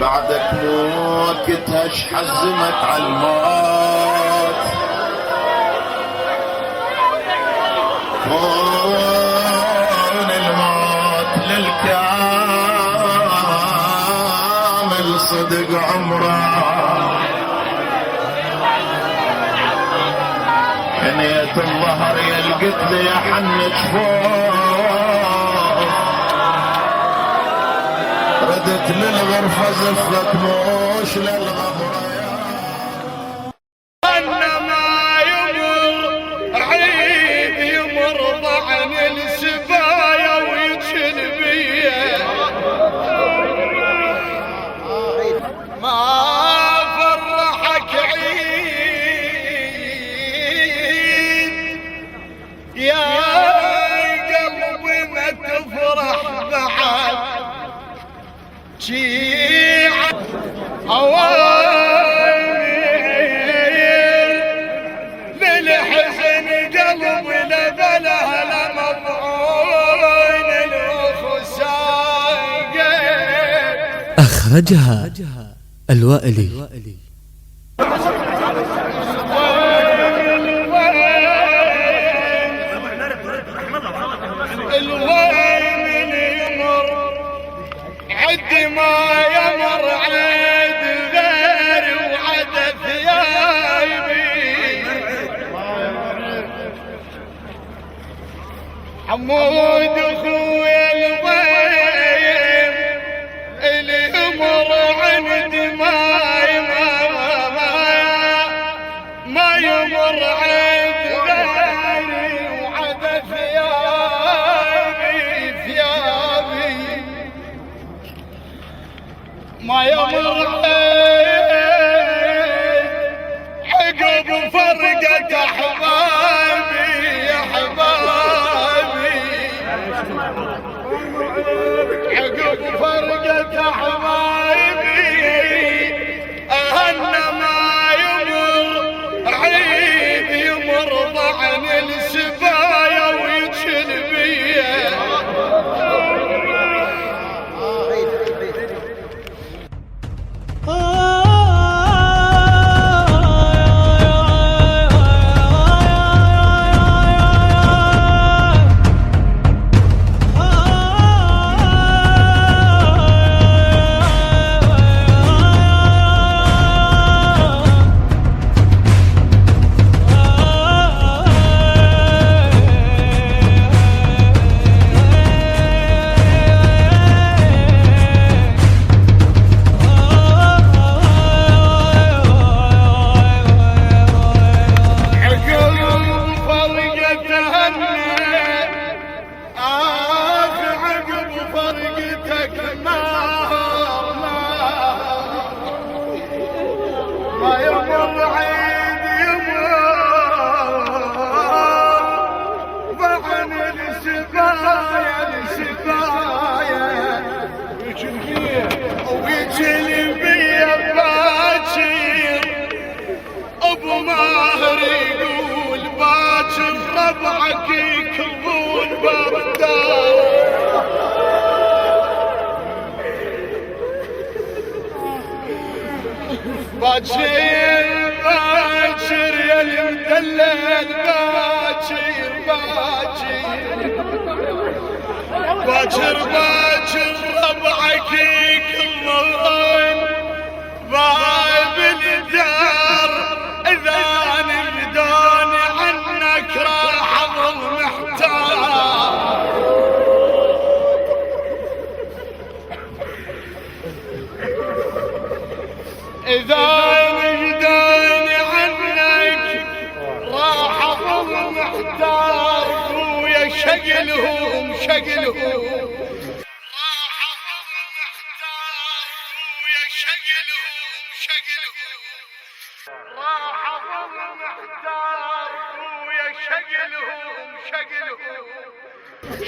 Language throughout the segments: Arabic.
بعدك موتها اش حزمك على الموت. كون الموت للكامل صدق عمره. حنيت الظهر يا القتل يا حنك فوق. ردت للغرفة زفت موش للغبرة. انما يمر عيد يمر ضعن السبايا ويجل بيه ما فرحك عيد يا قلبي ما تفرح بعد شيع هوايل للحزن قلبي لبله لمضعون الخسايق. أخرجها الوائلي. الوين يمر عد ما يمر عد غير وعد ثيابي حمود اخويا الوين اللي يمر عند ما يمر عند غيري وعد ثيابي ما يمر عقب فرقة أحبابي يا حبابي عقب فرقة أحبابي أهن ما يمر عيد يمر ضعن السبايا ويجل بيه ربعك يكبون باب الدار باكر يا المدلل باكر ربعك يكبون باب الدار. اذا نبدون عنك راح اظل محتار. اذا نبدون عنك راح اظل محتار. ويا شقلهم راح اظل محتار. ويا شقلهم راح اظل محتار. ويا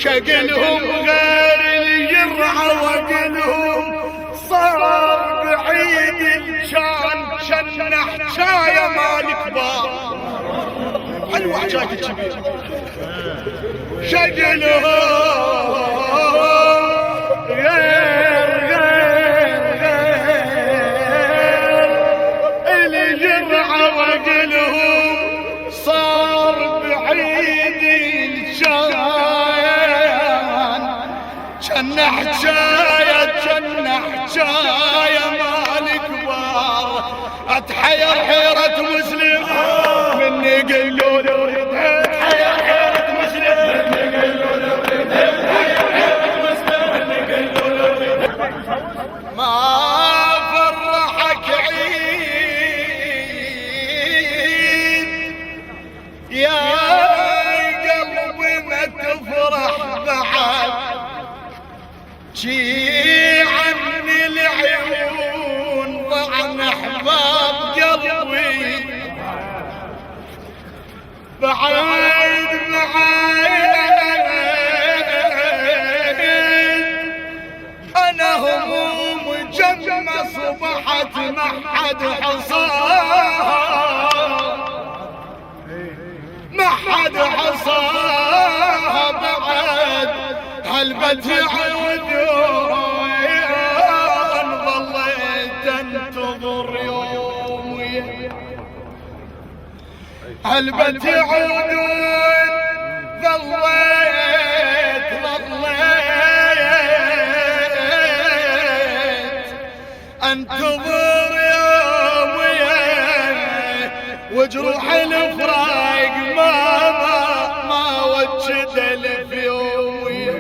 شقلهم غير الجرعة وقلهم صار بعيد كان شنح شاية مالك بار. حلوة حجاج الكبير شقلهم غير جنة حجاية مالك بار اتحير حيرة مسلم مني قلوا له اتحير حيرة مسلم مني قلوا له اتحير حيرة مسلم مني قلوا له ما فرحك عيد يا قلبي ما تفرح بعد جي عني العيون ضعن احباب قلبي بعيد انا هموم جنة صبحت ما حد حصاها ما حد حصاها بعد هالبت عودون ظليت انتظر يومي هالبت عودون ظليت انتظر يومي وجروح الفراق ما وجد الف يومي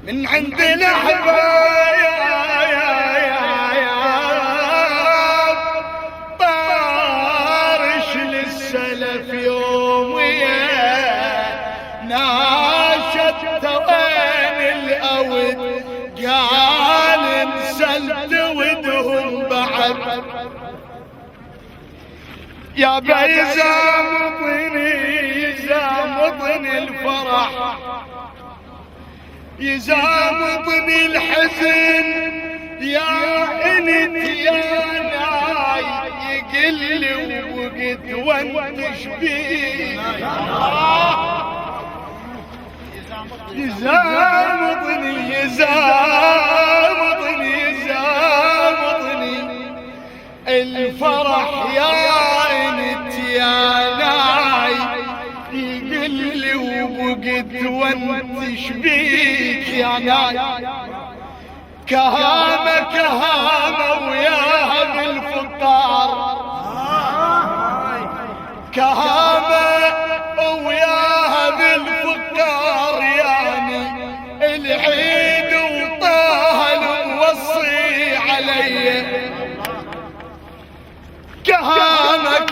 من عند الأحباب طارش للسلف يومي ناشدت وين الأود قال انسلت ودهم بعد يا يزامطني الفرح يزامطني الحزن يا انت يا ناي يقل وقت وانت شبيك يزامطني الفرح يا انت يا ناي يقل وقت وانت شبيك يا ناي كهامة وياها بالفقار كهامة وياها بالفقار يعني العيد وطه الموصي علي كهامة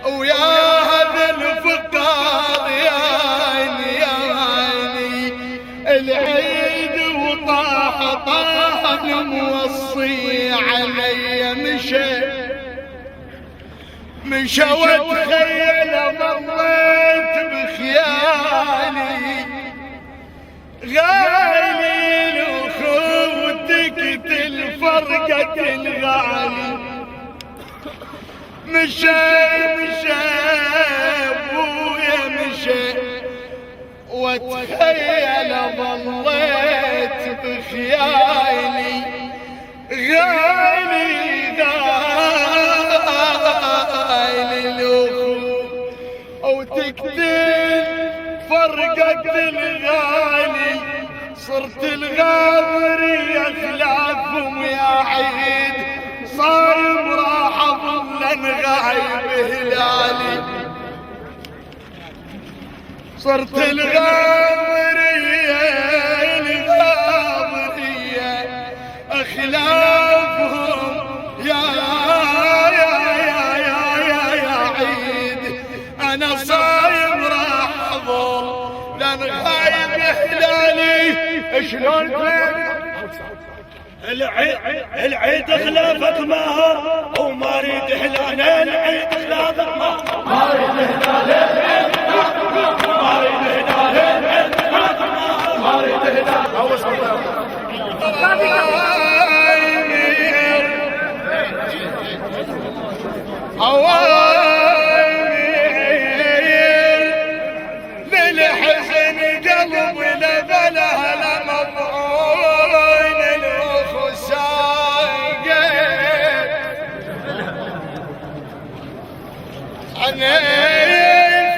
وياها بالفقار يعني العيد وطه الموصي علي مشى واتخيل ضليت بخيالي غالي لأخوتك الفرقة الغالي مشى ابويا مشى واتخيل ضليت بخيالي غالي او تقتل فرقة الغالي صرت الغابري اخلافهم يا عيد صايم راح اظل غايب هلالي صرت الغابرية اخلافهم يا عيد انا صايم راح اظل لان غايب هلالي شلون العيد خلافك مهر وما اريد هلال العيد خلافك مهر ما اريد هلال العيد خلافك مهر ما اريد هلال العيد خلافك مهر ما اريد للحزن قلب لبلها لمضعون الاخ سايقين انا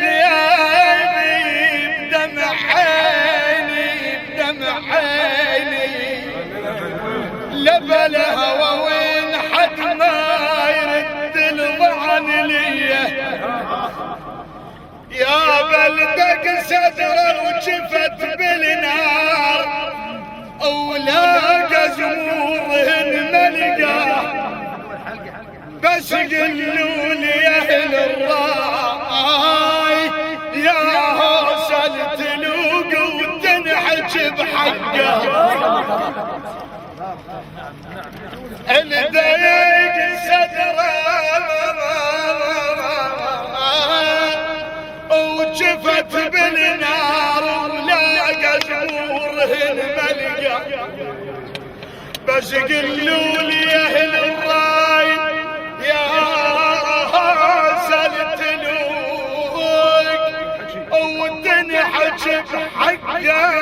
ثيابي بدمع بس قلوا لي يا اهل الراي يا هوسة تلوق وتنحج بحقه الضيق صدره وجفت بالنار ولاقى زورهن ملقى بس قلوا لي يا اهل الراي يا سلتلوك وتنحج بحقه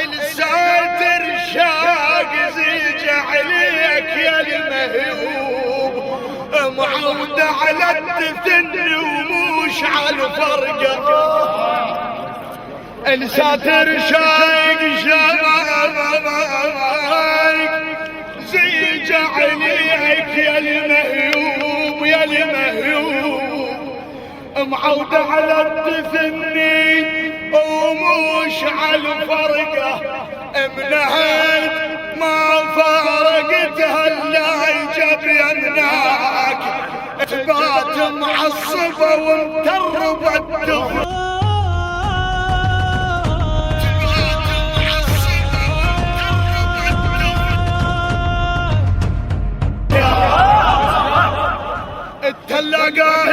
الساتر شاق زيج عليك يا المهيوب معود على الدفن وموش على الفرقه الساتر شاق زيج عليك يا المهيوب يا المهيوب معود على الدفني وموش على الفرقة منهد ما فارقتها الا يجب يمناك تبات معصبة ومتربة الدغر التلاقة